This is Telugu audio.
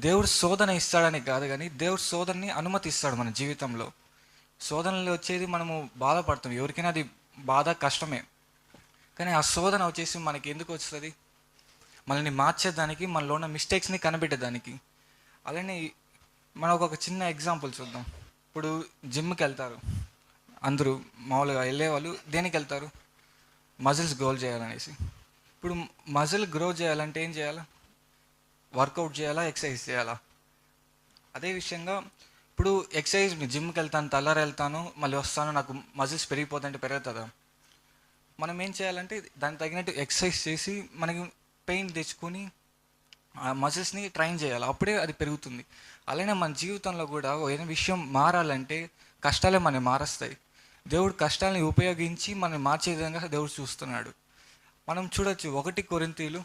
దేవుడు శోధన ఇస్తాడని కాదు, కానీ దేవుడు శోధనని అనుమతిస్తాడు మన జీవితంలో. శోధనలు వచ్చేది మనము బాధపడతాం, ఎవరికైనా అది బాధ కష్టమే. కానీ ఆ శోధన వచ్చేసి మనకి ఎందుకు వస్తుంది? మనల్ని మార్చేదానికి, మనలో ఉన్న మిస్టేక్స్ని కనిపెట్టేదానికి. అలానే మనం ఒక చిన్న ఎగ్జాంపుల్ చూద్దాం. ఇప్పుడు జిమ్కి వెళ్తారు అందరూ, మామూలుగా వెళ్ళేవాళ్ళు దేనికి వెళ్తారు? మజిల్స్ గ్రో చేయాలనేసి. ఇప్పుడు మజిల్ గ్రో చేయాలంటే ఏం చేయాలి? వర్కౌట్ చేయాలా, ఎక్సర్సైజ్ చేయాలా? అదే విషయంగా ఇప్పుడు ఎక్సర్సైజ్, జిమ్కి వెళ్తాను, తెల్లారి వెళ్తాను, మళ్ళీ వస్తాను, నాకు మజిల్స్ పెరిగిపోతుంటే పెరుగుతుందా? మనం ఏం చేయాలంటే దానికి తగినట్టు ఎక్సర్సైజ్ చేసి మనకి పెయిన్ తెచ్చుకొని ఆ మజిల్స్ని ట్రైన్ చేయాలి, అప్పుడే అది పెరుగుతుంది. అలానే మన జీవితంలో కూడా ఏదైనా విషయం మారాలంటే కష్టాలే మనం మారుస్తాయి. దేవుడు కష్టాలని ఉపయోగించి మనం మార్చే విధంగా దేవుడు చూస్తున్నాడు. మనం చూడొచ్చు 1 కొరింథీయులు